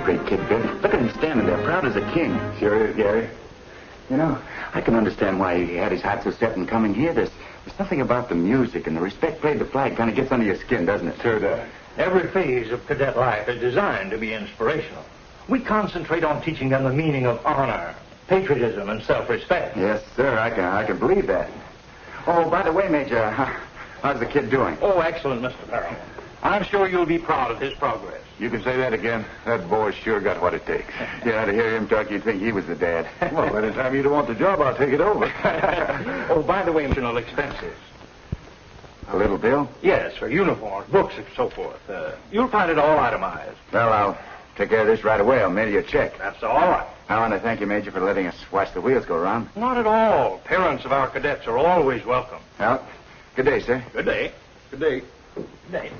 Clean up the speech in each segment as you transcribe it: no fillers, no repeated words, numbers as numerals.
great kid, Bill. Look at him standing there, proud as a king. Sure is, Gary. You know, I can understand why he had his heart so set in coming here. There's something about the music and the respect paid to flag kind of gets under your skin, doesn't it? Sure does. Every phase of cadet life is designed to be inspirational. We concentrate on teaching them the meaning of honor, patriotism, and self-respect. Yes, sir. I can believe that. Oh, by the way, Major, how's the kid doing? Oh, excellent, Mr. Farrell. I'm sure you'll be proud of his progress. You can say that again. That boy's sure got what it takes. Yeah, to hear him talk, you'd think he was the dad. Well, anytime you don't want the job, I'll take it over. Oh, by the way, additional expenses. A little bill? Yes, for uniforms, books, and so forth. You'll find it all itemized. Well, I'll take care of this right away. I'll mail you a check. That's all right. I want to thank you, Major, for letting us watch the wheels go round. Not at all. Parents of our cadets are always welcome. Well, good day, sir. Good day. Good day. Good day.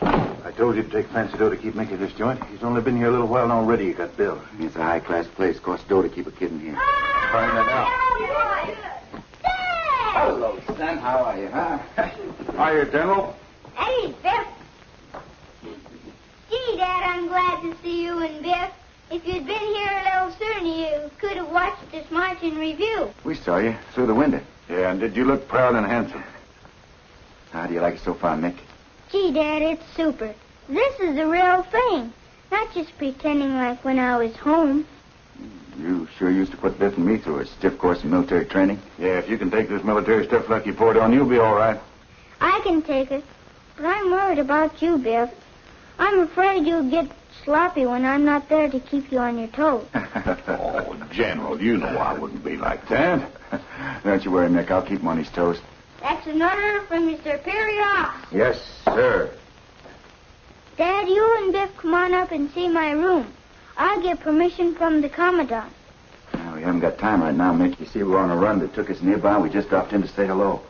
I told you to take fancy dough to keep making this joint. He's only been here a little while and already you got Bill. It's a high-class place. Costs dough to keep a kid in here. Find that out. Hello, son. How are you, huh? Hiya, General. Hey, Biff. Gee, Dad, I'm glad to see you and Biff. If you'd been here a little sooner, you could have watched this march in review. We saw you through the window. Yeah, and did you look proud and handsome? How do you like it so far, Mick? Gee, Dad, it's super. This is the real thing. Not just pretending like when I was home. You sure used to put Biff and me through a stiff course of military training. Yeah, if you can take this military stuff like you poured on, you'll be all right. I can take it. But I'm worried about you, Biff. I'm afraid you'll get sloppy when I'm not there to keep you on your toes. Oh, General, you know I wouldn't be like that. Don't you worry, Mick. I'll keep him on his toes. That's an order from your superior. Yes, sir. Dad, you and Biff come on up and see my room. I'll get permission from the Commandant. Well, we haven't got time right now, Mick. You see, we're on a run that took us nearby. We just dropped in to say hello.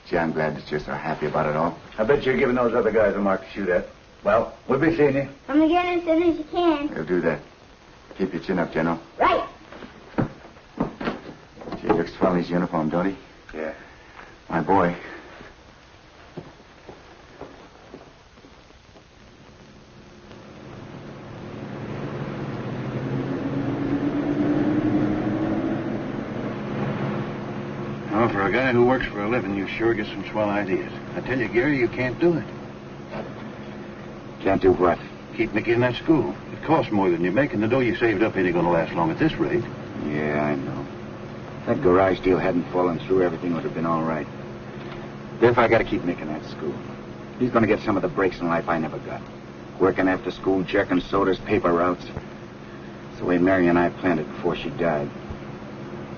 Gee, I'm glad that you're so happy about it all. I bet you're giving those other guys a mark to shoot at. Well, we'll be seeing you. Come again as soon as you can. We'll do that. Keep your chin up, General. Right. Gee, he looks swell in his uniform, don't he? Yeah. My boy. Well, for a guy who works for a living, you sure get some swell ideas. I tell you, Gary, you can't do it. Can't do what? Keep Mickey in that school. It costs more than you make, and the dough you saved up ain't going to last long at this rate. Yeah, I know. If that garage deal hadn't fallen through, everything would have been all right. Biff, I got to keep Mick in that school. He's going to get some of the breaks in life I never got. Working after school, jerking sodas, paper routes. It's the way Mary and I planned it before she died.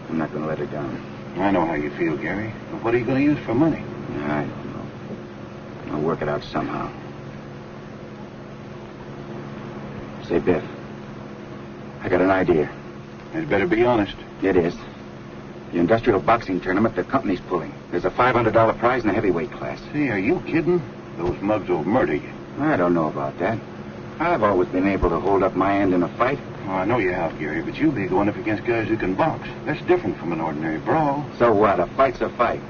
I'm not going to let her down. I know how you feel, Gary. But what are you going to use for money? I don't know. I'll work it out somehow. Say, Biff, I got an idea. I'd better be honest. It is. The industrial boxing tournament the company's pulling. There's a $500 prize in the heavyweight class. Hey, are you kidding? Those mugs will murder you. I don't know about that. I've always been able to hold up my end in a fight. Oh, I know you have, Gary, but you'll be going up against guys who can box. That's different from an ordinary brawl. So what? A fight's a fight.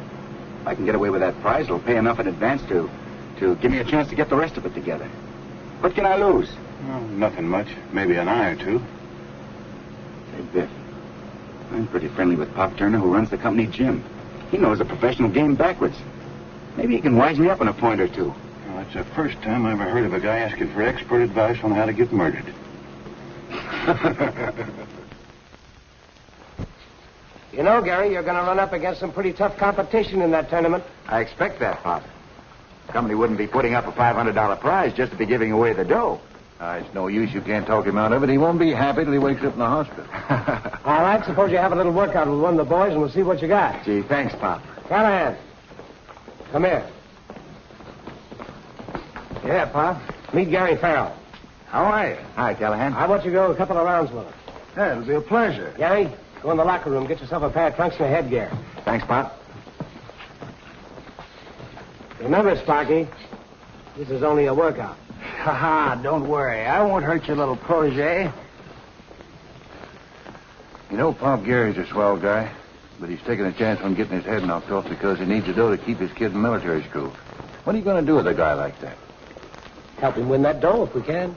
If I can get away with that prize, it'll pay enough in advance to give me a chance to get the rest of it together. What can I lose? Well, nothing much. Maybe an eye or two. Say, Biff, I'm pretty friendly with Pop Turner, who runs the company gym. He knows the professional game backwards. Maybe he can wise me up in a point or two. Well, that's the first time I ever heard of a guy asking for expert advice on how to get murdered. You know, Gary, you're going to run up against some pretty tough competition in that tournament. I expect that, Pop. The company wouldn't be putting up a $500 prize just to be giving away the dough. It's no use. You can't talk him out of it. He won't be happy till he wakes up in the hospital. All right, suppose you have a little workout with one of the boys and we'll see what you got. Gee, thanks, Pop. Callahan, come here. Yeah, Pop. Meet Gary Farrell. How are you? Hi, Callahan. I want you to go a couple of rounds with him. Yeah, it'll be a pleasure. Gary, go in the locker room, get yourself a pair of trunks and a headgear. Thanks, Pop. Remember, Sparky, this is only a workout. Ha-ha, don't worry. I won't hurt your little protege. You know, Pop Gary's a swell guy, but he's taking a chance on getting his head knocked off because he needs the dough to keep his kid in military school. What are you going to do with a guy like that? Help him win that dough if we can.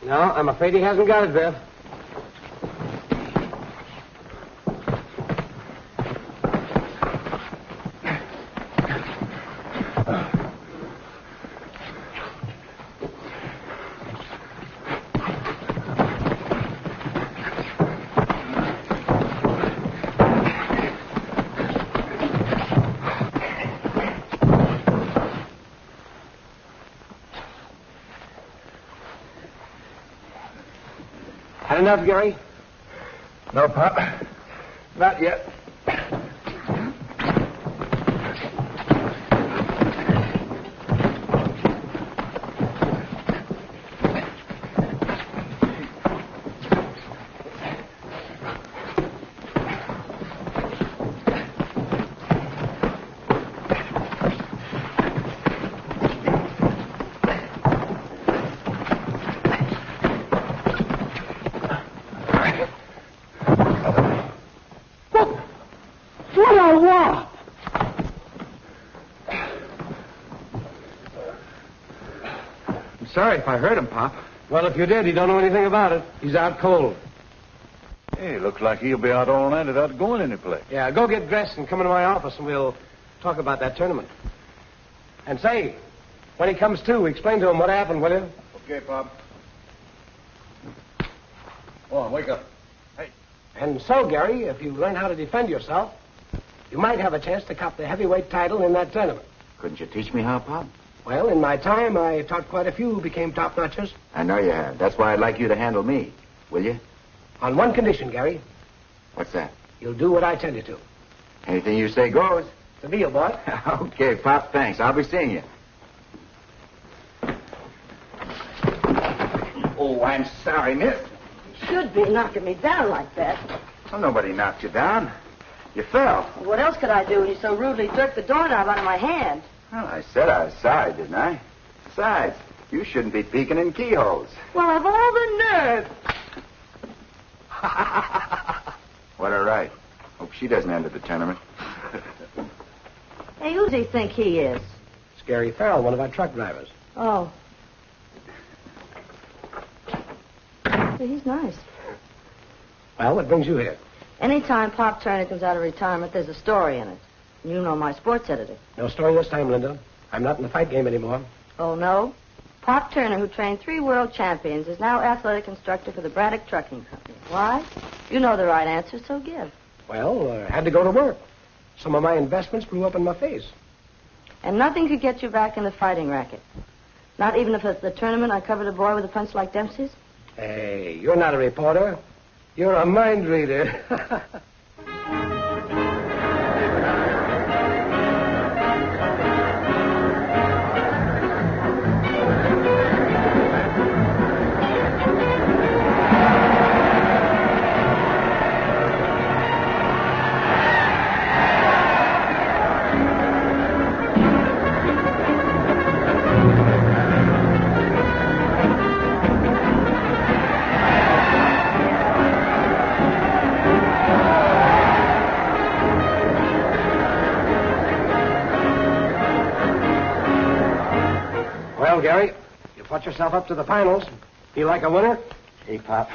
No, I'm afraid he hasn't got it, Biff. Had enough, Gary? No, Pop. Not yet. Sorry if I hurt him, Pop. Well, if you did, you don't know anything about it. He's out cold. Hey, looks like he'll be out all night without going any place. Yeah, go get dressed and come into my office and we'll talk about that tournament. And say, when he comes to, explain to him what happened, will you? Okay, Pop. Go on, wake up. Hey. And so, Gary, if you learn how to defend yourself, you might have a chance to cop the heavyweight title in that tournament. Couldn't you teach me how, Pop? Well, in my time, I taught quite a few who became top-notchers. I know you have. That's why I'd like you to handle me. Will you? On one condition, Gary. What's that? You'll do what I tell you to. Anything you say goes. It's a deal, boy. Okay, Pop, thanks. I'll be seeing you. Oh, I'm sorry, miss. Should be knocking me down like that. Well, nobody knocked you down. You fell. What else could I do when you so rudely jerked the doorknob out of my hand? Well, I said I was sorry, didn't I? Besides, you shouldn't be peeking in keyholes. Well, of all the nerve. What a right. Hope she doesn't enter the tournament. Hey, who does he think he is? It's Gary Farrell, one of our truck drivers. Oh. Hey, he's nice. Well, what brings you here? Anytime Pop Turner comes out of retirement, there's a story in it. You know my sports editor. No story this time, Linda. I'm not in the fight game anymore. Oh, no? Pop Turner, who trained 3 world champions, is now athletic instructor for the Braddock Trucking Company. Why? You know the right answer, so give. Well, had to go to work. Some of my investments blew up in my face. And nothing could get you back in the fighting racket. Not even if at the tournament I covered a boy with a punch like Dempsey's? Hey, you're not a reporter. You're a mind reader. Well, Gary, you put yourself up to the finals. Feel like a winner? Hey, Pop,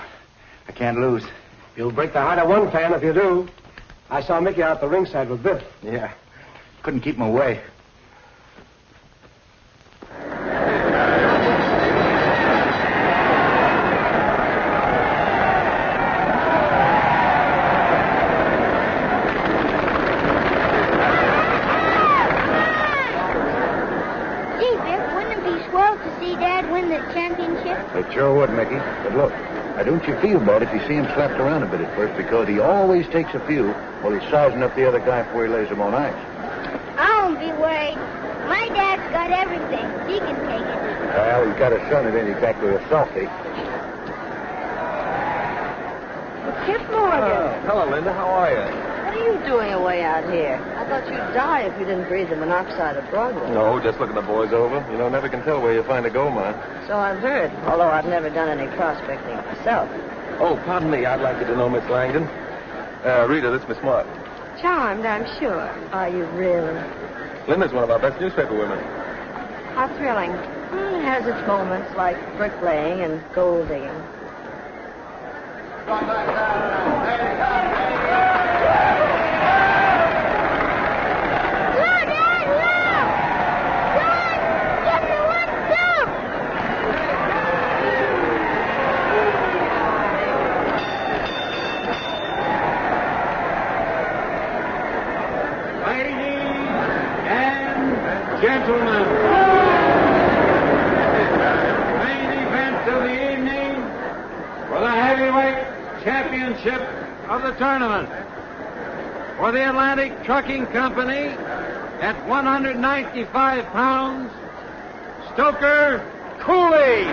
I can't lose. You'll break the heart of one fan if you do. I saw Mickey out the ringside with Biff. Yeah. Couldn't keep him away. Gee, Biff, wouldn't it be swell to see Dad win the championship? It sure would, Mickey. But look, now don't you feel bad if you see him slapped around a bit at first, because he always takes a few while he's sizing up the other guy before he lays him on ice. I won't be worried. My dad's got everything. He can take it. Well, he's got a son that ain't exactly a softy. Kip Morgan. Hello, Linda. How are you? What are you doing away out here? I thought you'd die if you didn't breathe the monoxide of Broadway. No, just looking the boys over. You know, never can tell where you find a gold mine. So I've heard, although I've never done any prospecting myself. Oh, pardon me. I'd like you to know Miss Langdon. Rita, this is Miss Martin. Charmed, I'm sure. Are you really? Linda's one of our best newspaper women. How thrilling. It has its moments like bricklaying and gold digging. Gentlemen, main event of the evening for the heavyweight championship of the tournament. For the Atlantic Trucking Company at 195 pounds, Stoker Cooley.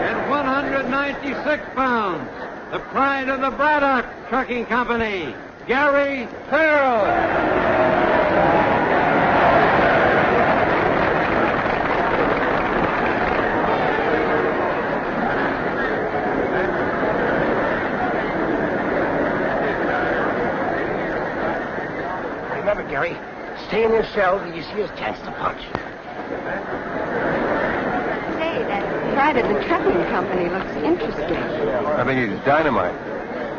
At 196 pounds, the pride of the Braddock Trucking Company, Gary Farrell. Remember, Gary, stay in your cell till you see his chance to punch. Say, that pride of the trucking company looks interesting. I think he's dynamite.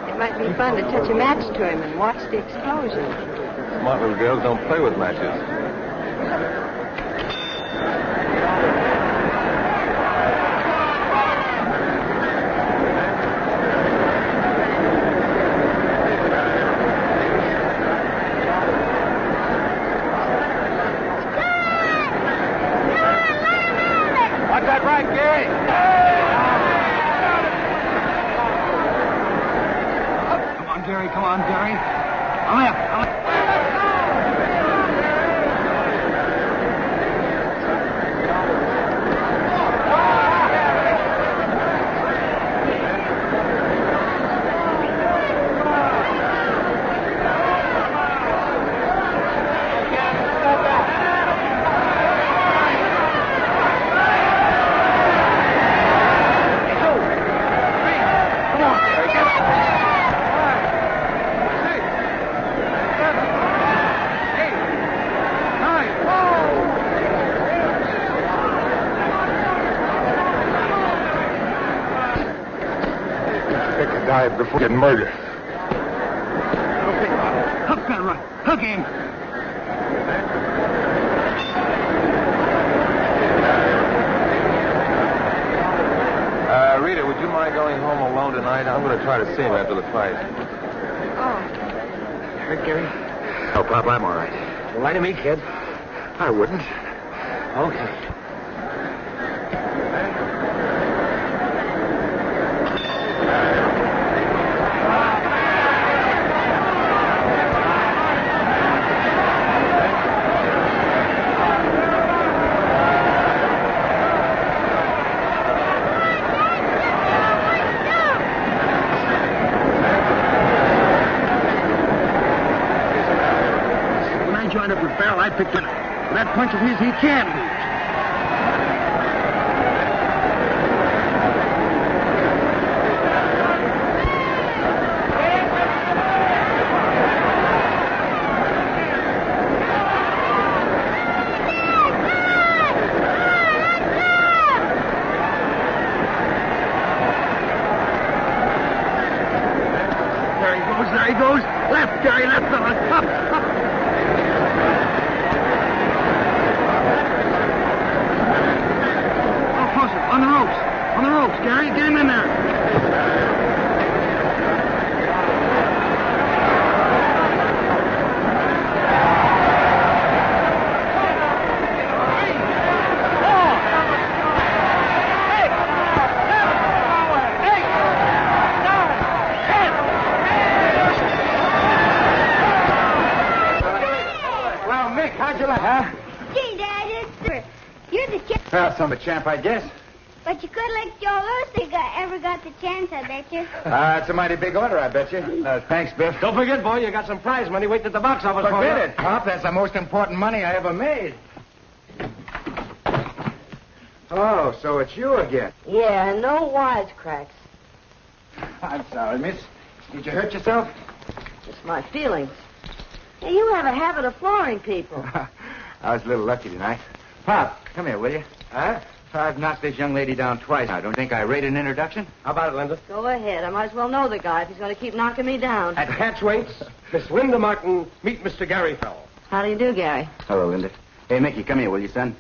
It might be fun to touch a match to him and watch the explosion. Smart little girls don't play with matches. What's that right, Gary? Come on, Gary. Died before getting murdered. Okay, hook that right. Hook him. Rita, would you mind going home alone tonight? I'm going to try to see him after the fight. Oh, Hurt, Gary? No, Pop, I'm all right. Well, lie to me, kid. I wouldn't. Okay. Joined up with Farrell, I picked it up. That punch of his, he can't lose. There he goes. Left, Gary, left, fella. Up. On the ropes, Gary. Get him in there. Well, Mick, how'd you like, huh? Gee, Dad, you're the kid. Well, some of a champ, I guess. But you could lick Joe loose if you ever got the chance, I bet you. It's a mighty big order, I bet you. Thanks, Biff. Don't forget, boy, you got some prize money waiting at the box office. Forget it, Pop. That's the most important money I ever made. Oh, so it's you again. Yeah, no wisecracks. I'm sorry, miss. Did you hurt yourself? Just my feelings. Hey, you have a habit of flooring people. I was a little lucky tonight. Pop, come here, will you? Huh? I've knocked this young lady down twice now. Don't think I rate an introduction? How about it, Linda? Go ahead. I might as well know the guy if he's going to keep knocking me down. At Hatchwaite's, Miss Linda Martin, meet Mr. Gary Fell. How do you do, Gary? Hello, Linda. Hey, Mickey, come here, will you, son?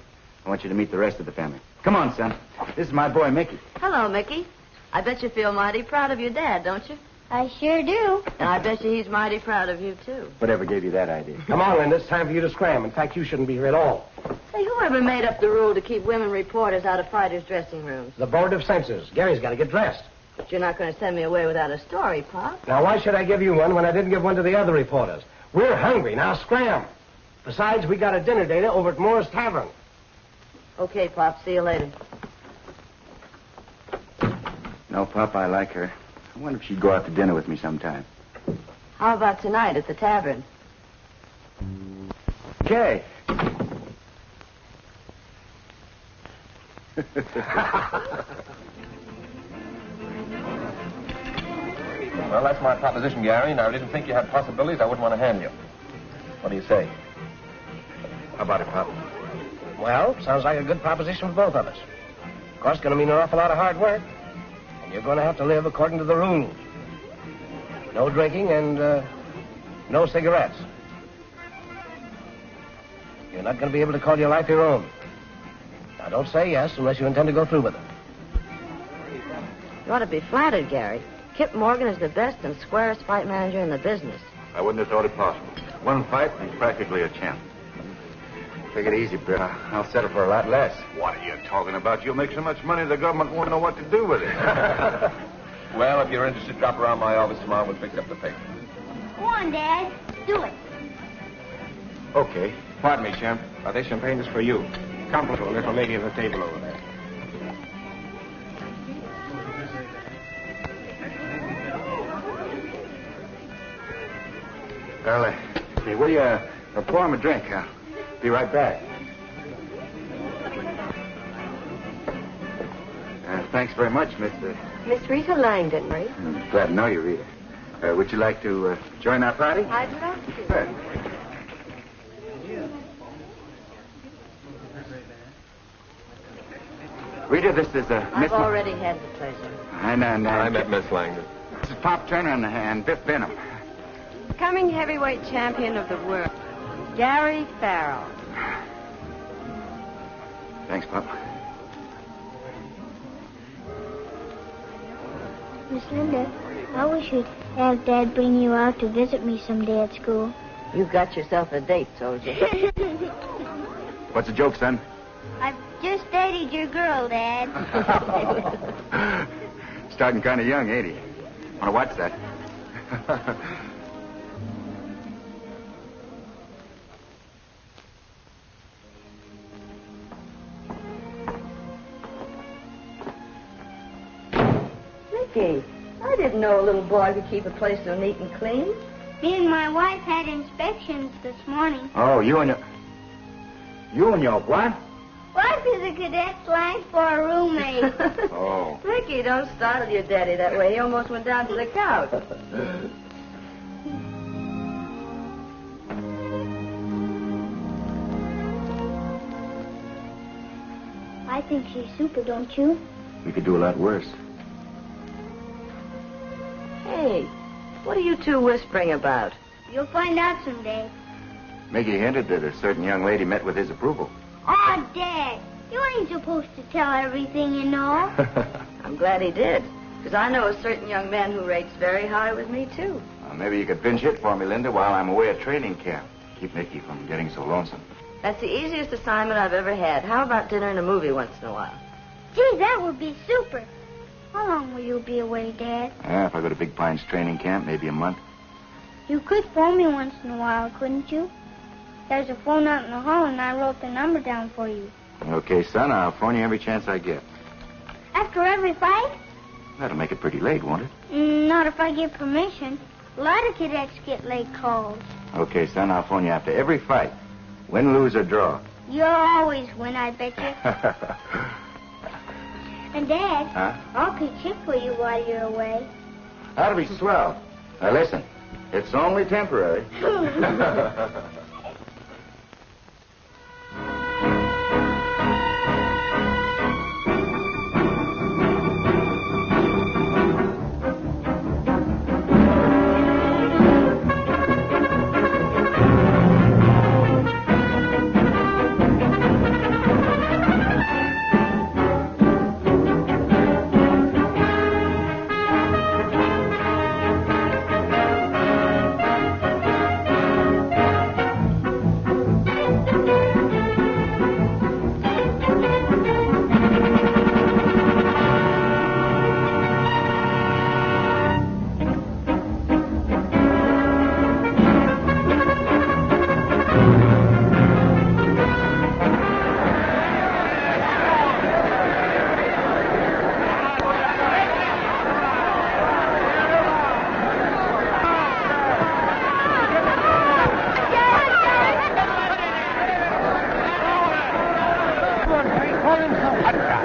I want you to meet the rest of the family. Come on, son. This is my boy, Mickey. Hello, Mickey. I bet you feel mighty proud of your dad, don't you? I sure do. And I bet you he's mighty proud of you, too. Whatever gave you that idea? Come on, Linda. It's time for you to scram. In fact, you shouldn't be here at all. Say, whoever made up the rule to keep women reporters out of fighters' dressing rooms? The Board of Censors. Gary's got to get dressed. But you're not going to send me away without a story, Pop. Now, why should I give you one when I didn't give one to the other reporters? We're hungry. Now, scram. Besides, we got a dinner date over at Moore's Tavern. Okay, Pop. See you later. No, Pop, I like her. I wonder if she'd go out to dinner with me sometime. How about tonight at the tavern? Okay. Well, that's my proposition, Gary. Now, I didn't think you had possibilities I wouldn't want to hand you. What do you say? How about it, Pop? Well, sounds like a good proposition for both of us. Of course, going to mean an awful lot of hard work. And you're going to have to live according to the rules. No drinking and no cigarettes. You're not going to be able to call your life your own. Now, don't say yes unless you intend to go through with it. You ought to be flattered, Gary. Kip Morgan is the best and squarest fight manager in the business. I wouldn't have thought it possible. One fight, and he's practically a champ. Take it easy, Bill. I'll settle for a lot less. What are you talking about? You'll make so much money the government won't know what to do with it. Well, if you're interested, drop around my office tomorrow. We'll fix up the paper. Go on, Dad. Do it. Okay. Pardon me, champ. This champagne is for you. Compliment to a little lady at the table over there. Well, hey, will you pour him a drink? I'll be right back. Thanks very much, Mr. Miss Rita Langdon, right? Glad to know you, Rita. Would you like to join our party? I'd love to. Good. Rita, this is I've already had the pleasure. I met Miss Langdon. This is Pop Turner and Biff Benham. Coming heavyweight champion of the world, Gary Farrell. Thanks, Pop. Miss Linda, I wish you'd have Dad bring you out to visit me someday at school. You've got yourself a date, soldier. What's the joke, son? I've just dated your girl, Dad. Starting kind of young, ain't he? Want to watch that? Mickey, I didn't know a little boy could keep a place so neat and clean. Me and my wife had inspections this morning. Oh, you and your what? Wife is a cadet slang for a roommate. Oh. Mickey, don't startle your daddy that way. He almost went down to the couch. I think she's super, don't you? We could do a lot worse. Hey, what are you two whispering about? You'll find out someday. Mickey hinted that a certain young lady met with his approval. Oh, Dad, you ain't supposed to tell everything you know. I'm glad he did, because I know a certain young man who rates very high with me, too. Well, maybe you could pinch hit for me, Linda, while I'm away at training camp. Keep Mickey from getting so lonesome. That's the easiest assignment I've ever had. How about dinner and a movie once in a while? Gee, that would be super. How long will you be away, Dad? If I go to Big Pine's training camp, maybe a month. You could phone me once in a while, couldn't you? There's a phone out in the hall, and I wrote the number down for you. Okay, son, I'll phone you every chance I get. After every fight? That'll make it pretty late, won't it? Not if I give permission. A lot of cadets get late calls. Okay, son, I'll phone you after every fight. Win, lose, or draw. You'll always win, I bet you. And, Dad, Huh? I'll pitch hit for you while you're away. That'll be swell. Now, listen, it's only temporary.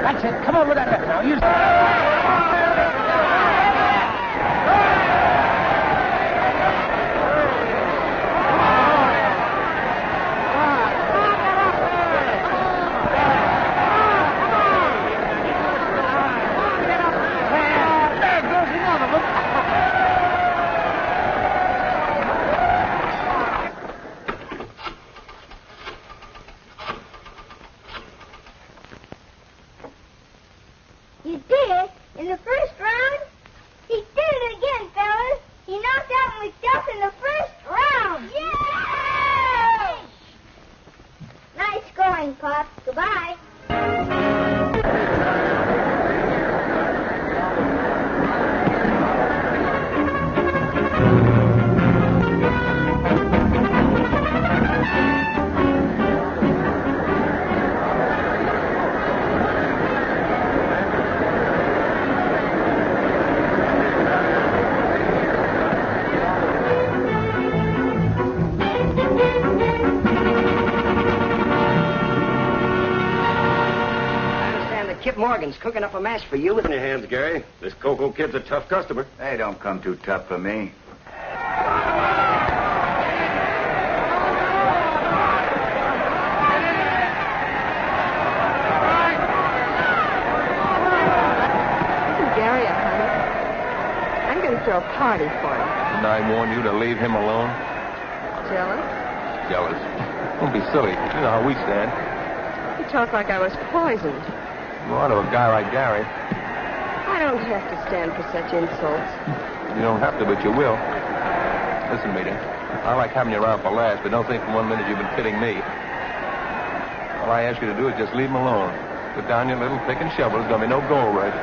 That's it. Come on with that left now. You... You did it? In the first round? He did it again, fellas. He knocked out McDuff in the first round. Yay! Nice going, Pop. Goodbye. Kip Morgan's cooking up a mash for you. In your hands, Gary. This Coco kid's a tough customer. They don't come too tough for me. Gary, honey, I'm going to throw a party for you. Didn't I warn you to leave him alone? Jealous? Jealous. Don't be silly. You know how we stand. You talk like I was poisoned. Well, to a guy like Gary. I don't have to stand for such insults. You don't have to, but you will. Listen, Meader, I like having you around for laughs, but don't think for 1 minute you've been kidding me. All I ask you to do is just leave him alone. Put down your little pick and shovel. There's going to be no gold rush.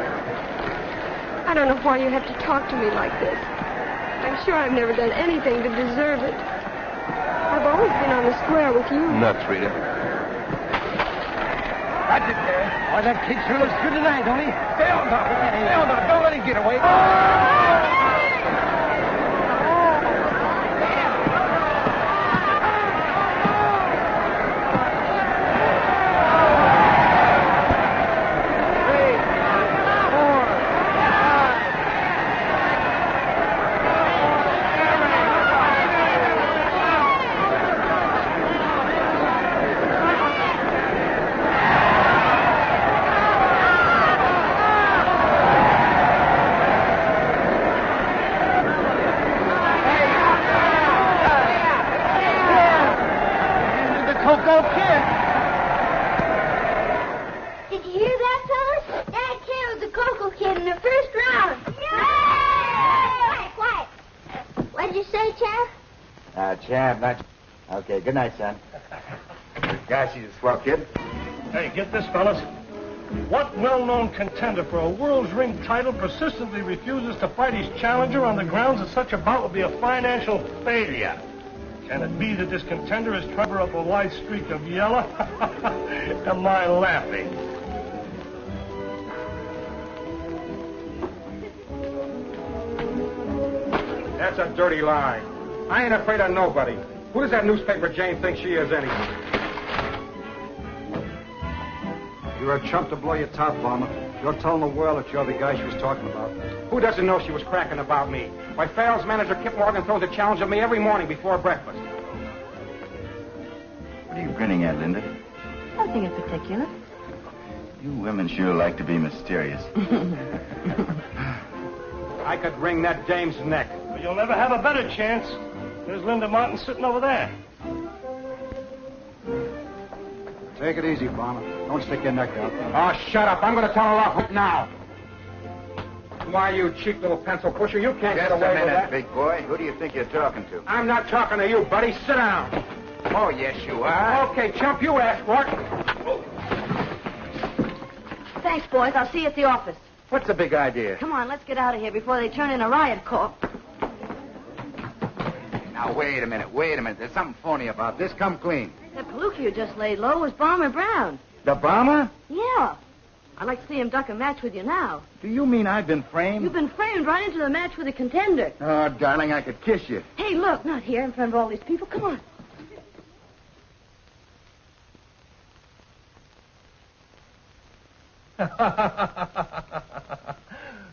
I don't know why you have to talk to me like this. I'm sure I've never done anything to deserve it. I've always been on the square with you. Nuts, Rita. That's it, Gary. Why, that kid sure looks good tonight, don't he? Stay on top of him. Stay on top. Don't let him get away. Did you hear that, fellas? Dad killed the Coco kid in the first round. Yay! Quiet. What'd you say, Champ? Champ, not... Okay, good night, son. Gosh, he's a swell kid. Hey, get this, fellas. What well-known contender for a world's ring title persistently refuses to fight his challenger on the grounds that such a bout would be a financial failure? Can it be that this contender is trying to cover up a wide streak of yellow? Am I laughing? That's a dirty lie. I ain't afraid of nobody. Who does that newspaper Jane think she is anyway? You're a chump to blow your top, Bomber. You're telling the world that you're the guy she was talking about. Who doesn't know she was cracking about me? Why, Farrell's manager, Kip Morgan, throws a challenge at me every morning before breakfast. What are you grinning at, Linda? Nothing in particular. You women sure like to be mysterious. I could wring that dame's neck. But you'll never have a better chance. There's Linda Martin sitting over there. Take it easy, Bomber. Don't stick your neck out. Oh, shut up. I'm going to tell her off now. Why, you cheap little pencil pusher, you can't get Just away a with minute, that. big boy. Who do you think you're talking to? I'm not talking to you, buddy. Sit down. Oh, yes, you are. Okay, chump, you asked for it. Thanks, boys. I'll see you at the office. What's the big idea? Come on, let's get out of here before they turn in a riot call. Now, wait a minute. There's something phony about this. Come clean. That palooka you just laid low was Bomber Brown. The bomber? Yeah. I'd like to see him duck a match with you now. Do you mean I've been framed? You've been framed right into the match with a contender. Oh, darling, I could kiss you. Hey, look, not here in front of all these people. Come on.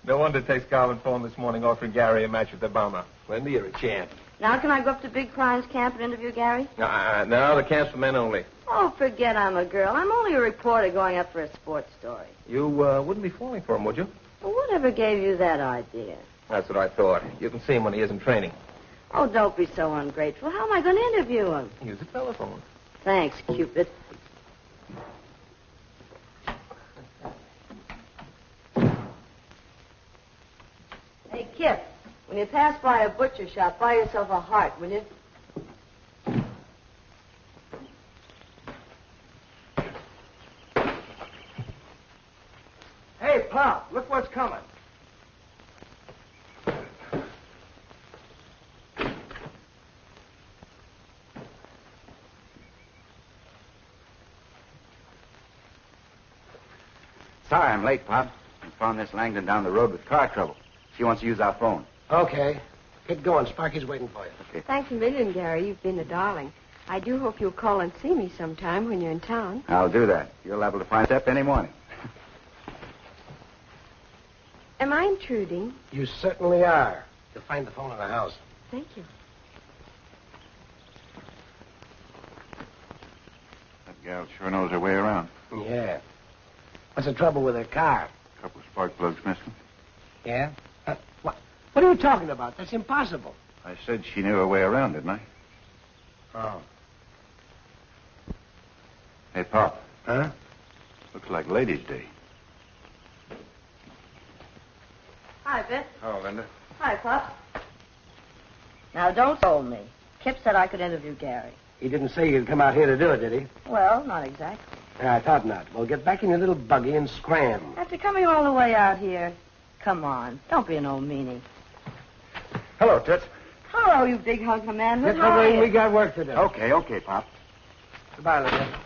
No wonder it takes Calvin phone this morning offering Gary a match with the bomber. Linda, you're a champ. Now can I go up to Big Crimes Camp and interview Gary? No, the camp's for men only. Oh, forget I'm a girl. I'm only a reporter going up for a sports story. You wouldn't be falling for him, would you? Well, whatever gave you that idea? That's what I thought. You can see him when he isn't training. Oh, don't be so ungrateful. How am I going to interview him? Use the telephone. Thanks, Cupid. Hey, Kip, when you pass by a butcher shop, buy yourself a heart, will you? Hey, Pop, look what's coming. Sorry I'm late, Pop. I found Miss Langdon down the road with car trouble. She wants to use our phone. Okay. Get going. Sparky's waiting for you. Okay. Thanks a million, Gary. You've been a darling. I do hope you'll call and see me sometime when you're in town. I'll do that. You're liable to find Step any morning. Am I intruding? You certainly are. You'll find the phone in the house. Thank you. That gal sure knows her way around. Yeah. What's the trouble with her car? A couple of spark plugs missing. Yeah? What are you talking about? That's impossible. I said she knew her way around, didn't I? Oh. Hey, Pop. Huh? Looks like Ladies' Day. Hi, Vic. Oh, Linda. Hi, Pop. Now, don't scold me. Kip said I could interview Gary. He didn't say you'd come out here to do it, did he? Well, not exactly. Yeah, I thought not. Well, get back in your little buggy and scram. After coming all the way out here, come on. Don't be an old meanie. Hello, Toots. Hello, you big hunk of man. Get Who's the ring. Ryan? We got work to do. Okay, Pop. Goodbye, Linda.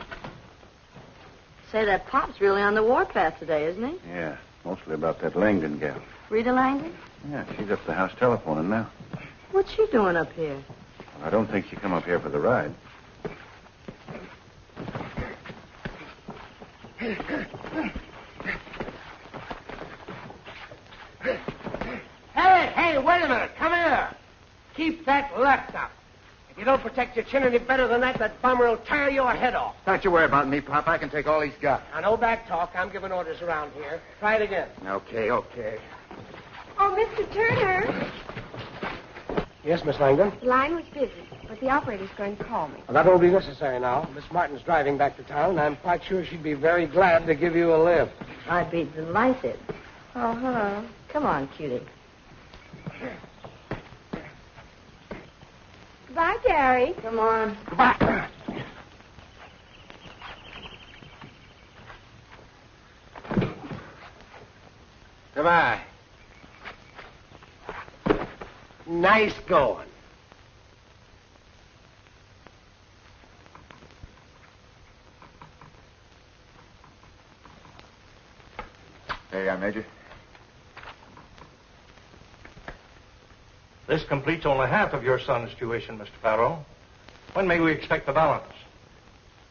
Say, that Pop's really on the warpath today, isn't he? Yeah, mostly about that Langdon gal. Rita Langdon? Yeah, she's up the house telephoning now. What's she doing up here? I don't think she come up here for the ride. Hey, wait a minute. Come here. Keep that left up. If you don't protect your chin any better than that bomber will tear your head off. Don't you worry about me, Pop. I can take all he's got. Now, no back talk. I'm giving orders around here. Try it again. Okay. Oh, Mr. Turner. Yes, Miss Langdon? The line was busy, but the operator's going to call me. Well, that won't be necessary now. Miss Martin's driving back to town, and I'm quite sure she'd be very glad to give you a lift. I'd be delighted. Oh, hello. Come on, cutie. Goodbye, Gary. Come on. Goodbye. Goodbye. Nice going. Hey, Major. This completes only half of your son's tuition, Mr. Farrow. When may we expect the balance?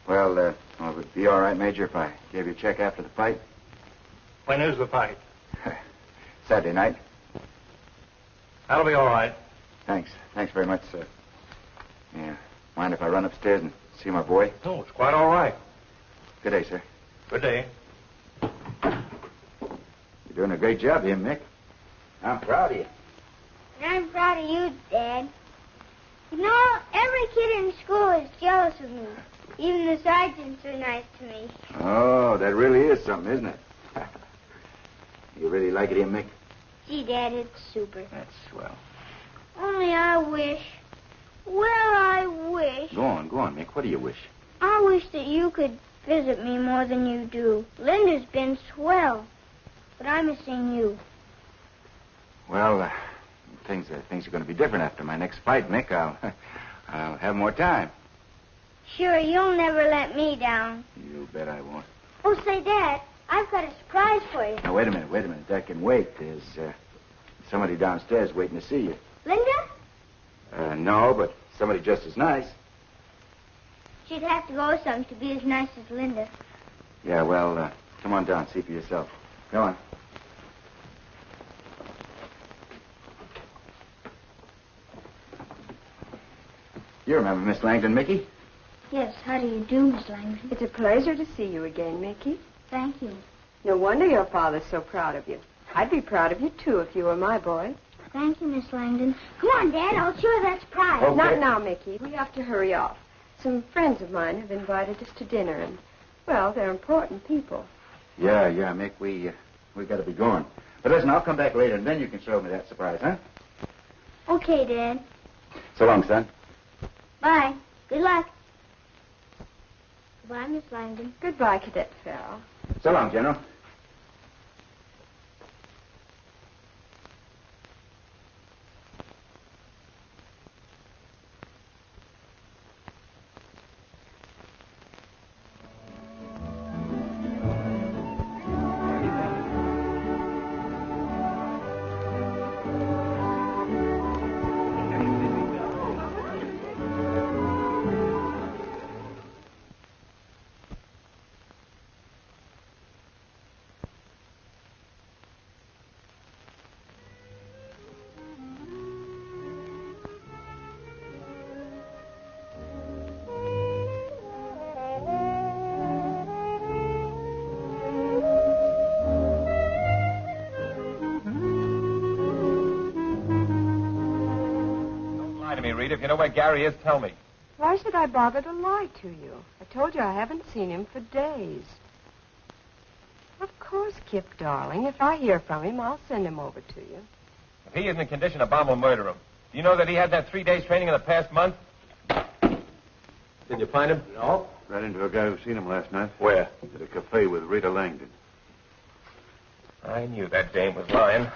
Well, it would be all right, Major, if I gave you a check after the fight. When is the fight? Saturday night. That'll be all right. Thanks. Thanks very much, sir. Yeah. Mind if I run upstairs and see my boy? No, it's quite all right. Good day, sir. Good day. You're doing a great job here, Mick. I'm proud of you. And I'm proud of you, Dad. You know, every kid in school is jealous of me. Even the sergeants are nice to me. Oh, that really is something, isn't it? You really like it here, Mick? Gee, Dad, it's super. That's swell. Only I wish. Well, I wish. Go on, Mick. What do you wish? I wish that you could visit me more than you do. Linda's been swell, but I'm missing you. Well, things are going to be different after my next fight, Mick. I'll have more time. Sure, you'll never let me down. You bet I won't. Oh, say, Dad, I've got a surprise for you. Now, wait a minute. That can wait. There's somebody downstairs waiting to see you. Linda? No, but somebody just as nice. She'd have to go some to be as nice as Linda. Yeah, well, come on down, see for yourself. Go on. You remember Miss Langdon, Mickey? Yes, how do you do, Miss Langdon? It's a pleasure to see you again, Mickey. Thank you. No wonder your father's so proud of you. I'd be proud of you, too, if you were my boy. Thank you, Miss Langdon. Come on, Dad. I'll show you that surprise. Okay. Not now, Mickey. We have to hurry off. Some friends of mine have invited us to dinner, and, well, they're important people. Yeah, Mick, we got to be going. But listen, I'll come back later, and then you can show me that surprise, huh? Okay, Dad. So long, son. Bye. Good luck. Goodbye, Miss Langdon. Goodbye, Cadet Farrell. So long, General. If you know where Gary is, tell me. Why should I bother to lie to you? I told you I haven't seen him for days. Of course, Kip, darling. If I hear from him, I'll send him over to you. If he isn't in condition, a bomb will murder him. Do you know that he had that 3 days training in the past month? Did you find him? No. Ran into a guy who seen him last night. Where? At a cafe with Rita Langdon. I knew that dame was lying.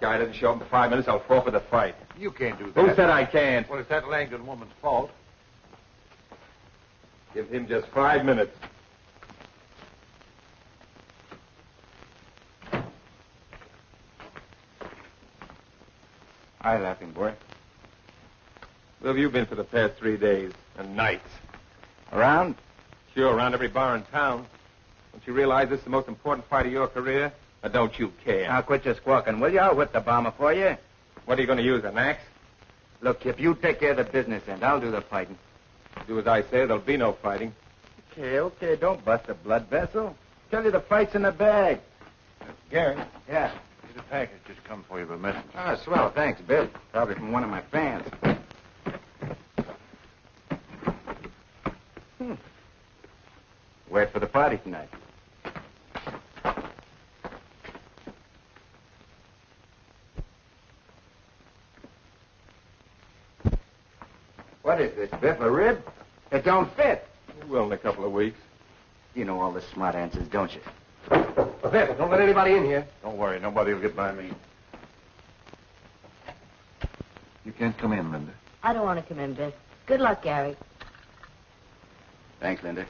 Guy doesn't show up in 5 minutes, I'll forfeit the fight. You can't do that. Who said I can't? Well, it's that Langdon woman's fault. Give him just 5 minutes. Hi, laughing boy. Where have you been for the past 3 days and nights? Around? Sure, around every bar in town. Don't you realize this is the most important fight of your career? Or don't you care? Now, quit your squawking, will you? I'll whip the bomber for you. What are you going to use, an axe? Look, Kip, you take care of the business end. I'll do the fighting. Do as I say, there'll be no fighting. Okay, don't bust a blood vessel. Tell you the fight's in the bag. Gary? Yeah. Here's a package just come for you by messenger. Ah, swell. Thanks, Bill. Probably from one of my fans. Wait for the party tonight. What is this, Biff, a rib? It don't fit. It will in a couple of weeks. You know all the smart answers, don't you? Biff, don't let anybody in here. Don't worry, nobody will get by me. You can't come in, Linda. I don't want to come in, Biff. Good luck, Gary. Thanks, Linda.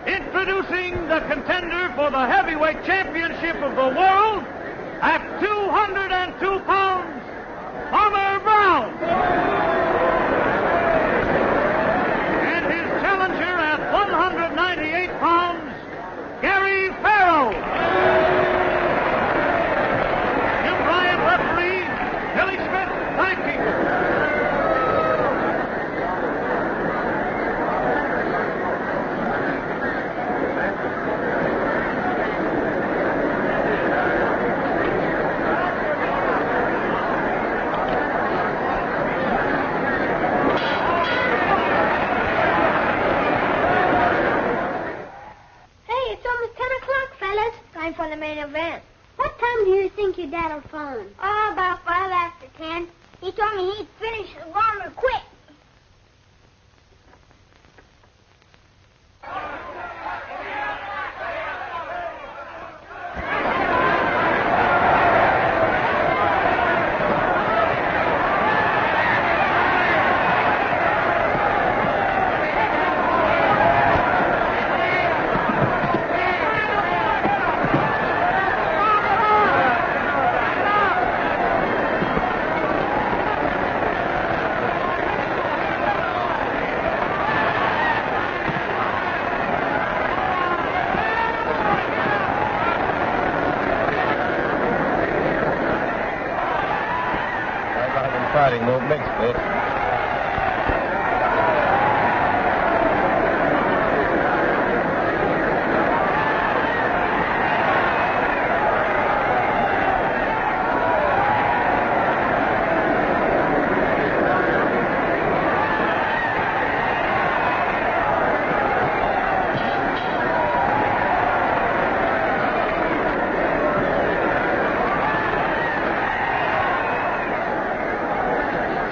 Introducing the contender for the heavyweight championship of the world at 202 pounds, Farmer Brown. And his challenger at 198 pounds, Gary Farrell. Jim Bryant referee, Billy Smith timekeeper. Time for the main event. What time do you think your dad will phone? Oh, about 5 after 10. He told me he'd finish the warmer quick. Fighting won't mix, Biff.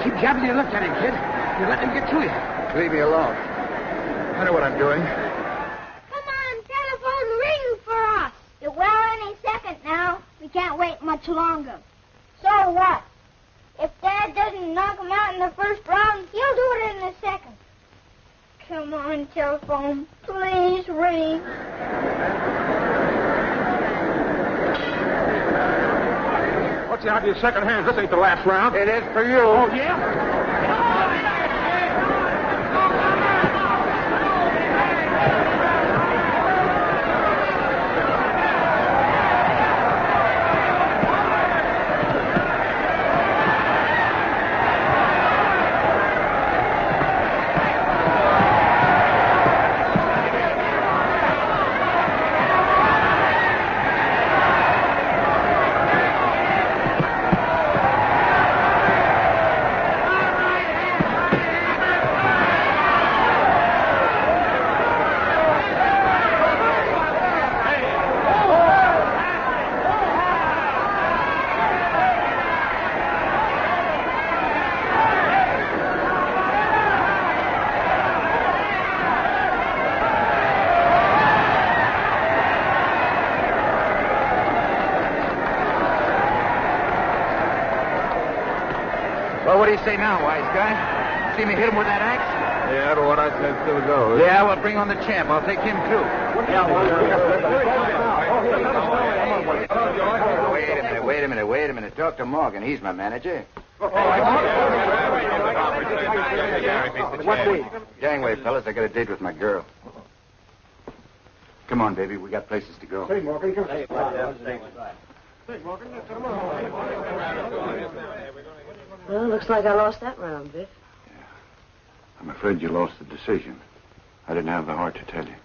Keep jabbing your left at him, kid. You let him get to you. Leave me alone. I know what I'm doing. Come on, telephone ring for us. It will any second now. We can't wait much longer. So what? If Dad doesn't knock him out in the first round, he'll do it in the second. Come on, telephone. Please ring. What's the idea of second hands? This ain't the last round. It is for you. Oh, yeah? Well, what do you say now, wise guy? See me hit him with that axe? Yeah, but what I said still goes. Yeah, well, bring on the champ. I'll take him, too. Wait a minute. Talk to Morgan. He's my manager. Gangway, fellas, I got a date with my girl. Come on, baby. We got places to go. Hey, Morgan. Well, looks like I lost that round, Biff. I'm afraid you lost the decision. I didn't have the heart to tell you.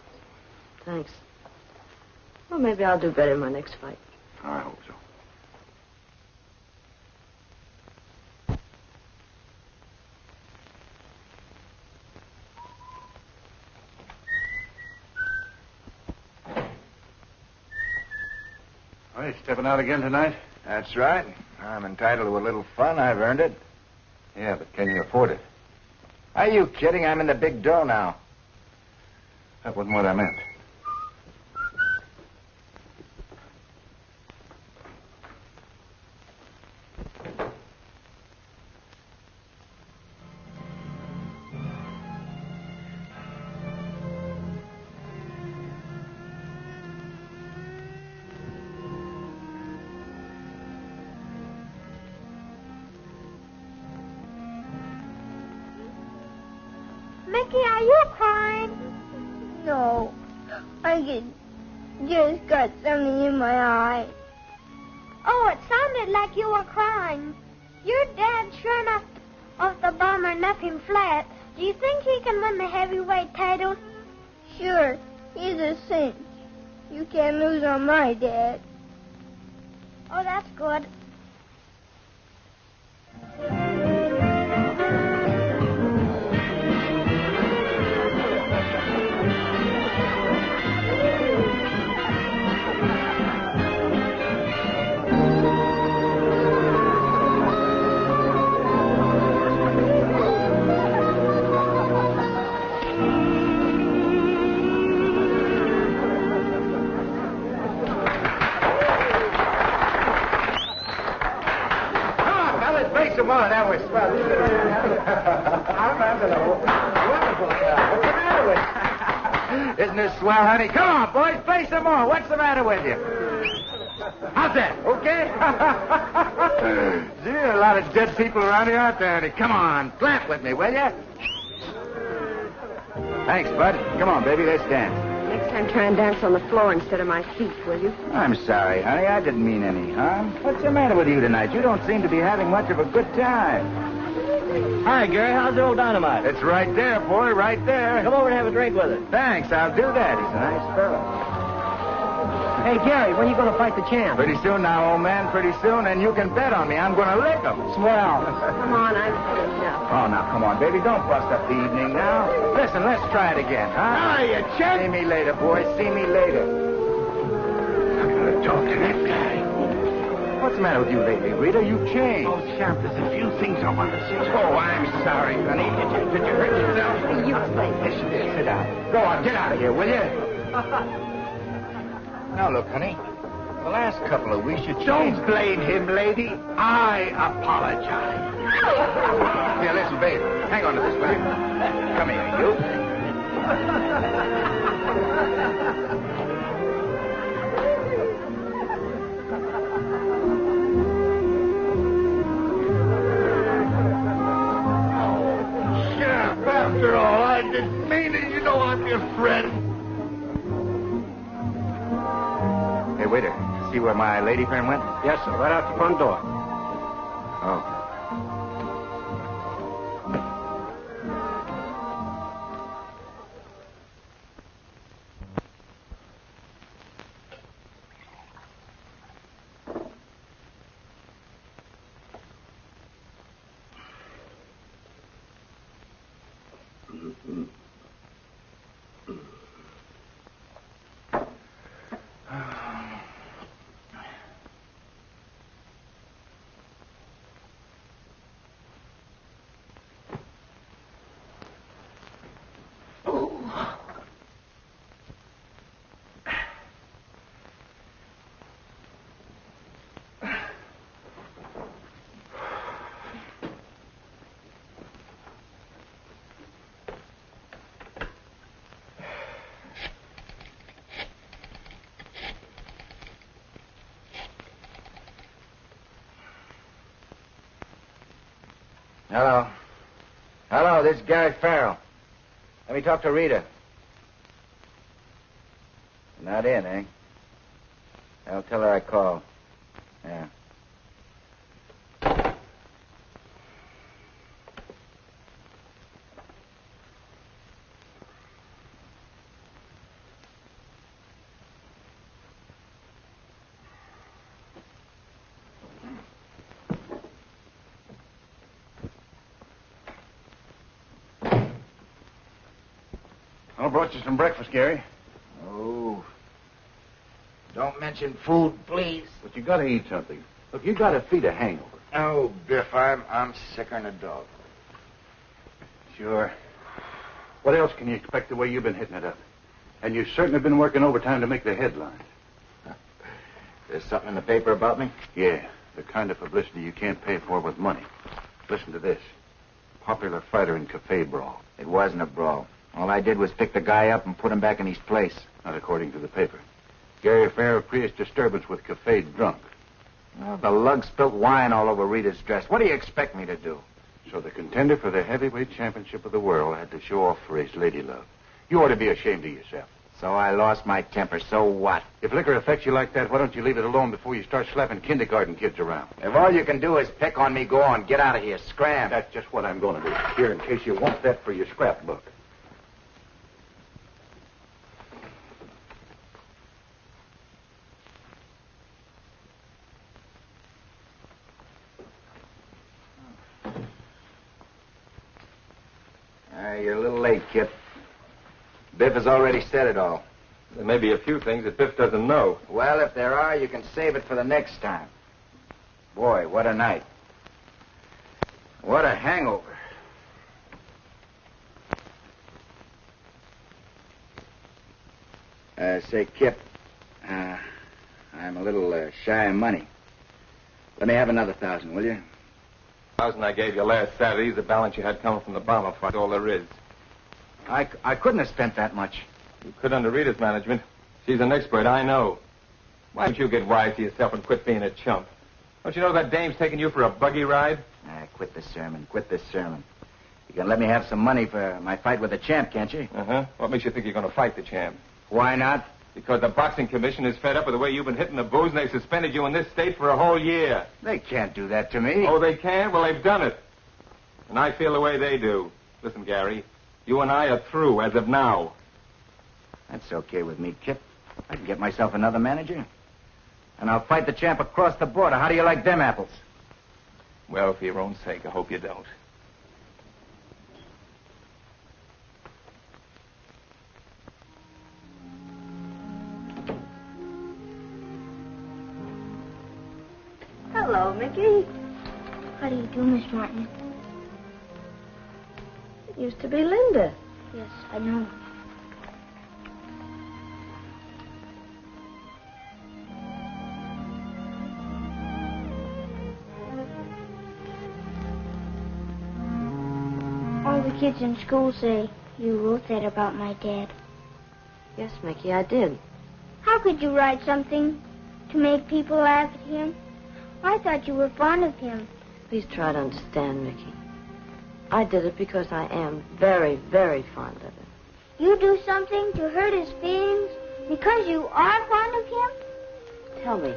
Thanks. Well, maybe I'll do better in my next fight. I hope so. Well, you stepping out again tonight? That's right. I'm entitled to a little fun. I've earned it. Yeah, but can you afford it? Are you kidding? I'm in the big dough now. That wasn't what I meant. Mickey, are you crying? No. I just got something in my eye. Oh, it sounded like you were crying. Your dad sure enough off the bomber nothing flat. Do you think he can win the heavyweight title? Sure. He's a cinch. You can't lose on my dad. Oh, that's good. Come on, that was swell. I'm having a wonderful time. What's the matter with you? Isn't this swell, honey? Come on, boys, play some more. What's the matter with you? How's that? Okay? Gee, a lot of dead people around here, aren't there, honey? Come on, clap with me, will you? Thanks, Bud. Come on, baby, let's dance. Next time, try and dance on the floor instead of my feet, will you? I'm sorry, honey. I didn't mean any harm. What's the matter with you tonight? You don't seem to be having much of a good time. Hi, Gary. How's the old dynamite? It's right there, boy, right there. Come over and have a drink with us. Thanks, I'll do that. He's a nice fellow. Hey, Gary, when are you going to fight the champ? Pretty soon now, old man, pretty soon, and you can bet on me. I'm going to lick him. Swell. Come on, I've had enough. Oh, now, come on, baby. Don't bust up the evening now. Listen, let's try it again, huh? Ah, you chump! See me later, boys. See me later. I'm going to talk to that guy. What's the matter with you lately, Rita? You've changed. Oh, champ, there's a few things I want to say. Oh, I'm sorry, honey. Did you hurt yourself? You play. Listen, sit down. Go on, get out of here, will you? Now, look, honey. The last couple of weeks, you changed. Don't blame him, lady. I apologize. Here, listen, babe. Hang on to this, will you? Come here, you. Champ, after all, I didn't mean it. You know I'm your friend. Hey, waiter. See where my lady friend went? Yes, sir. Right out the front door. Oh. Hello. Hello, this is Gary Farrell. Let me talk to Rita. Not in, eh? I'll tell her I called. Yeah. I brought you some breakfast, Gary. Oh. Don't mention food, please. But you gotta eat something. Look, you gotta feed a hangover. Oh, Biff, I'm sicker than a dog. Sure. What else can you expect the way you've been hitting it up? And you certainly been working overtime to make the headlines. There's something in the paper about me? Yeah, the kind of publicity you can't pay for with money. Listen to this. Popular fighter in cafe brawl. It wasn't a brawl. All I did was pick the guy up and put him back in his place. Not according to the paper. Gary Fair of Prius disturbance with cafe drunk. Well, the lug spilt wine all over Rita's dress. What do you expect me to do? So the contender for the heavyweight championship of the world had to show off for his lady love. You ought to be ashamed of yourself. So I lost my temper. So what? If liquor affects you like that, why don't you leave it alone before you start slapping kindergarten kids around? If all you can do is pick on me, go on. Get out of here. Scram. That's just what I'm going to do. Here, in case you want that for your scrapbook. You're a little late, Kip. Biff has already said it all. There may be a few things that Biff doesn't know. Well, if there are, you can save it for the next time. Boy, what a night. What a hangover. Say, Kip, I'm a little shy of money. Let me have another 1,000, will you? 1,000 I gave you last Saturday is the balance you had coming from the bomber fight. All there is. I couldn't have spent that much. You could under Rita's management. She's an expert, I know. Why don't you get wise to yourself and quit being a chump? Don't you know that dame's taking you for a buggy ride? Quit this sermon. Quit this sermon. You can let me have some money for my fight with the champ, can't you? Uh-huh. What makes you think you're going to fight the champ? Why not? Because the boxing commission is fed up with the way you've been hitting the booze, and they suspended you in this state for a whole year. They can't do that to me. Oh, they can? Well, they've done it. And I feel the way they do. Listen, Gary, you and I are through as of now. That's okay with me, Kip. I can get myself another manager. And I'll fight the champ across the border. How do you like them apples? Well, for your own sake, I hope you don't. Hello, Mickey. How do you do, Miss Martin? It used to be Linda. Yes, I know. All the kids in school say you wrote that about my dad. Yes, Mickey, I did. How could you write something to make people laugh at him? I thought you were fond of him. Please try to understand, Mickey. I did it because I am very, very fond of him. You do something to hurt his feelings because you are fond of him? Tell me,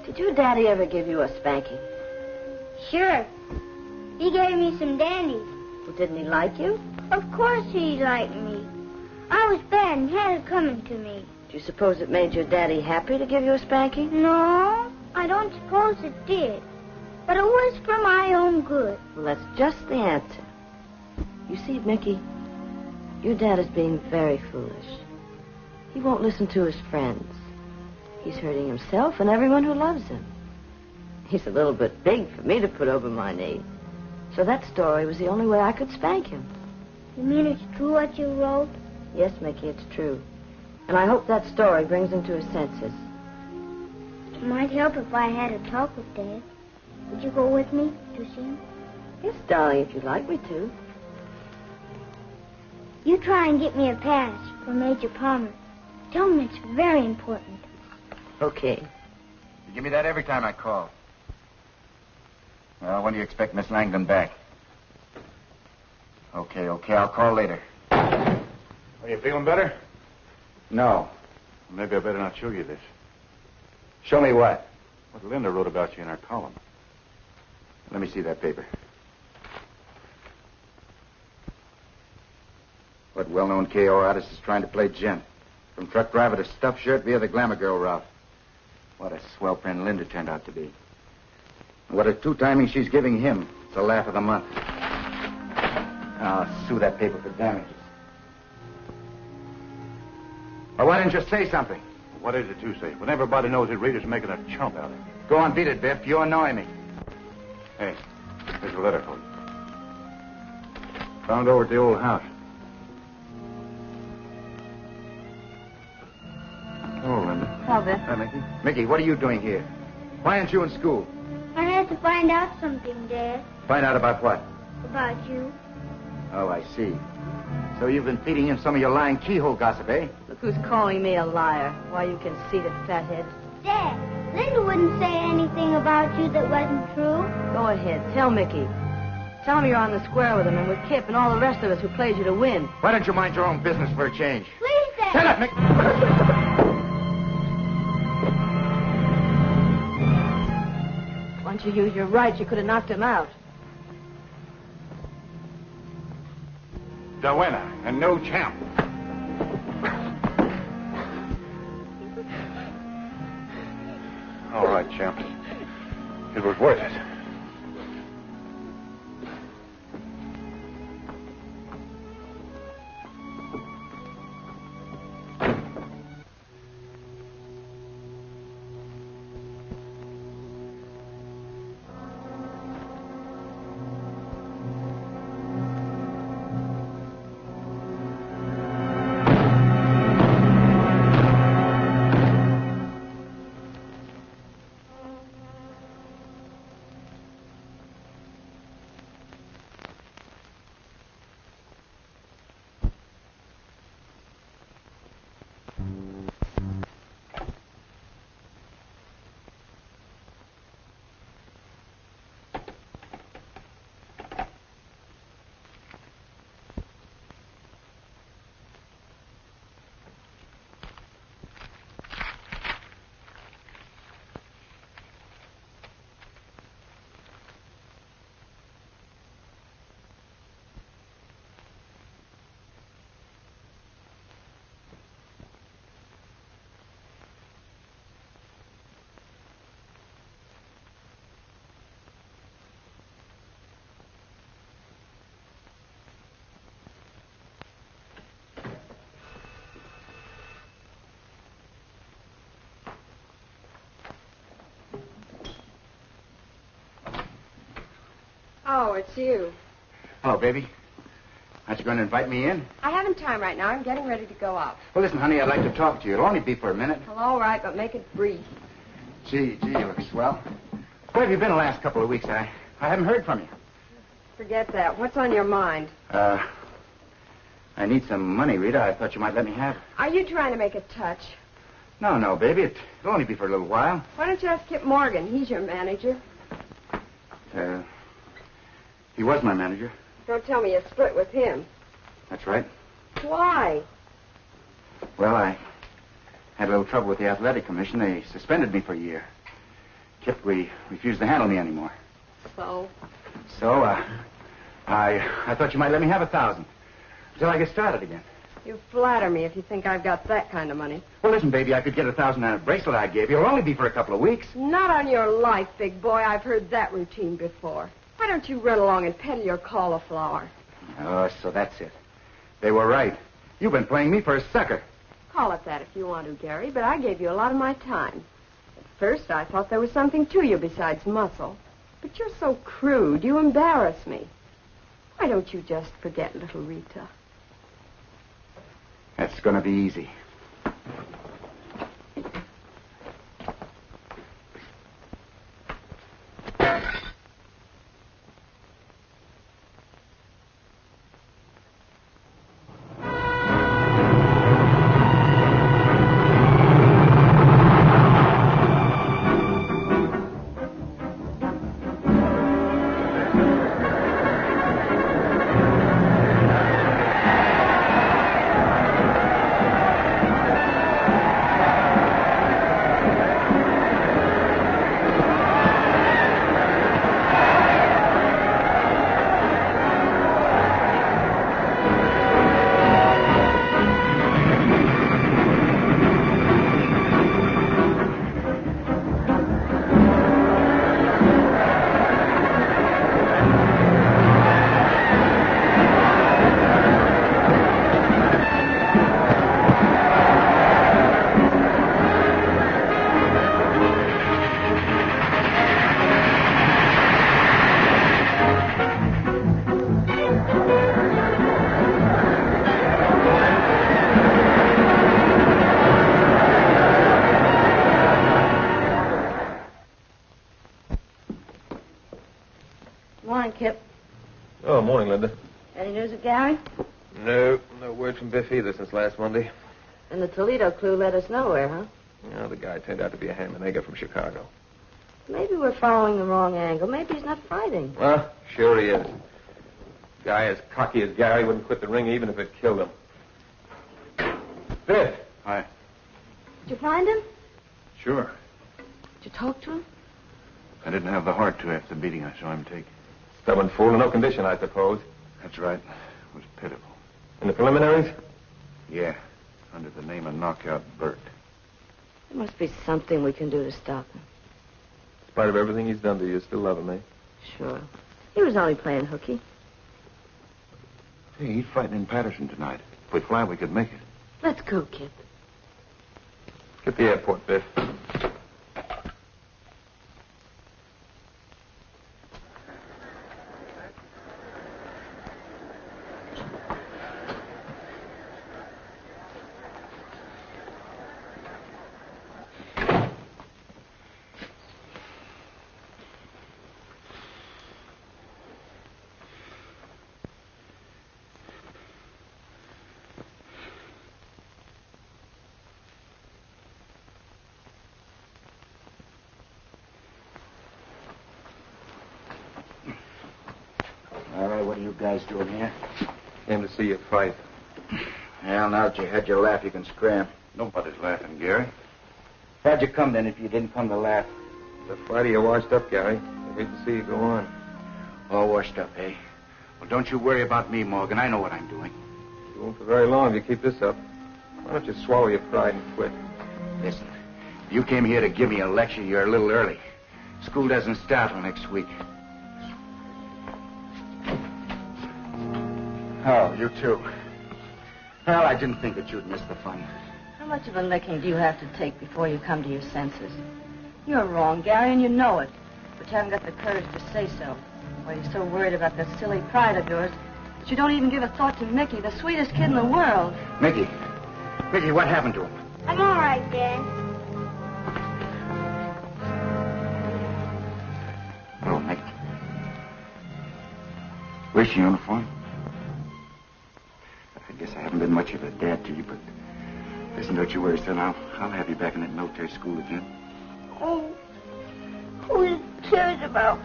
did your daddy ever give you a spanking? Sure. He gave me some dandies. Well, didn't he like you? Of course he liked me. I was bad and had it coming to me. Do you suppose it made your daddy happy to give you a spanking? No, I don't suppose it did. But it was for my own good. Well, that's just the answer. You see, Mickey, your dad is being very foolish. He won't listen to his friends. He's hurting himself and everyone who loves him. He's a little bit big for me to put over my knee. So that story was the only way I could spank him. You mean it's true what you wrote? Yes, Mickey, it's true. And I hope that story brings him to his senses. It might help if I had a talk with Dad. Would you go with me to see him? Yes, darling, if you'd like me to. You try and get me a pass for Major Palmer. Tell him it's very important. Okay. You give me that every time I call. Well, when do you expect Miss Langdon back? Okay, I'll call later. Are you feeling better? No. Maybe I better not show you this. Show me what? What Linda wrote about you in her column. Let me see that paper. What well-known KO artist is trying to play gent? From truck driver to stuffed shirt via the glamour girl route. What a swell friend Linda turned out to be. And what a two-timing she's giving him. It's a laugh of the month. I'll sue that paper for damages. Well, why didn't you say something? What is it you say? When everybody knows that Rita's making a chump out of him. Go on, beat it, Biff. You annoy me. Hey, here's a letter for you. Found over at the old house. Oh, Linda. Hello, Biff. Hi, Mickey. Mickey, what are you doing here? Why aren't you in school? I had to find out something, Dad. Find out about what? About you. Oh, I see. So you've been feeding him some of your lying keyhole gossip, eh? Look who's calling me a liar. Why, you conceited fathead. Dad, Linda wouldn't say anything about you that wasn't true. Go ahead. Tell Mickey. Tell him you're on the square with him and with Kip and all the rest of us who plays you to win. Why don't you mind your own business for a change? Please, Dad. Shut up, Mickey! Once you used your rights, you could have knocked him out. The winner and no champ. All right, champ. It was worth it. Oh, it's you. Hello, baby. Aren't you going to invite me in? I haven't time right now. I'm getting ready to go out. Well, listen, honey, I'd like to talk to you. It'll only be for a minute. Well, all right, but make it brief. Gee, you look swell. Where have you been the last couple of weeks? I haven't heard from you. Forget that. What's on your mind? I need some money, Rita. I thought you might let me have it. Are you trying to make a touch? No, baby. It'll only be for a little while. Why don't you ask Kip Morgan? He's your manager. He was my manager. Don't tell me you split with him. That's right. Why? Well, I had a little trouble with the athletic commission. They suspended me for a year. Kip refused to handle me anymore. So? So, I thought you might let me have 1,000 until I get started again. You flatter me if you think I've got that kind of money. Well, listen, baby, I could get 1,000 on a bracelet I gave you. It'll only be for a couple of weeks. Not on your life, big boy. I've heard that routine before. Why don't you run along and peddle your cauliflower? Oh, so that's it. They were right. You've been playing me for a sucker. Call it that if you want to, Gary, but I gave you a lot of my time. At first, I thought there was something to you besides muscle. But you're so crude. You embarrass me. Why don't you just forget little Rita? That's going to be easy. Morning, Kip. Oh, morning, Linda. Any news of Gary? No word from Biff either since last Monday. And the Toledo clue led us nowhere, huh? No, the guy turned out to be a ham and egger from Chicago. Maybe we're following the wrong angle. Maybe he's not fighting. Well, sure he is. Guy as cocky as Gary wouldn't quit the ring even if it killed him. Biff. Hi. Did you find him? Sure. Did you talk to him? I didn't have the heart to after the beating I saw him take. Stubborn fool in no condition, I suppose. That's right. It was pitiful. In the preliminaries? Yeah. Under the name of Knockout Bert. There must be something we can do to stop him. In spite of everything he's done to you, you still love him, eh? Sure. He was only playing hooky. Hey, he's fighting in Patterson tonight. If we fly, we could make it. Let's go, Kip. Get the airport, Biff. All right, what are you guys doing here? Came to see you fight. Well, now that you had your laugh, you can scram. Nobody's laughing, Gary. How'd you come then if you didn't come to laugh? The fighter, you washed up, Gary. I hate to see you go on. All washed up, eh? Well, don't you worry about me, Morgan. I know what I'm doing. You won't for very long if you keep this up. Why don't you swallow your pride and quit? Listen, if you came here to give me a lecture, you're a little early. School doesn't start till next week. Oh, you too. Well, I didn't think that you'd miss the fun. How much of a licking do you have to take before you come to your senses? You're wrong, Gary, and you know it. But you haven't got the courage to say so. Or you're so worried about that silly pride of yours that you don't even give a thought to Mickey, the sweetest kid in the world. Mickey, what happened to him? I'm all right, Dad. Oh, Mickey. Where's your uniform? I guess I haven't been much of a dad to you, but listen, don't you worry, son. I'll have you back in that military school again. Oh, who cares about?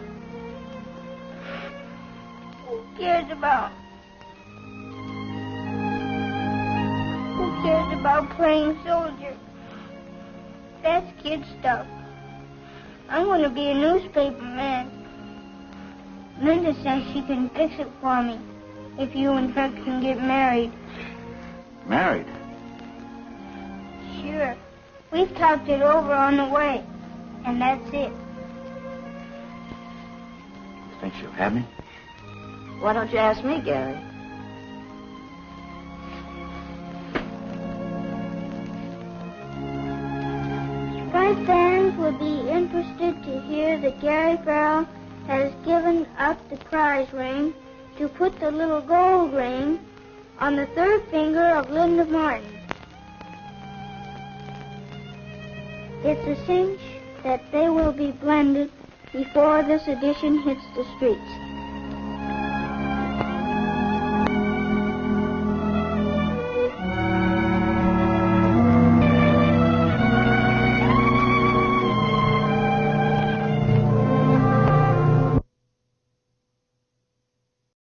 Who cares about? Who cares about playing soldier? That's kid stuff. I want to be a newspaper man. Linda says she can fix it for me if you and her can get married. Married? Sure. We've talked it over on the way, and that's it. You think she'll have me? Why don't you ask me, Gary? Sprite fans would be interested to hear that Gary Farrell has given up the prize ring to put the little gold ring on the third finger of Linda Martin. It's a cinch that they will be blended before this edition hits the streets.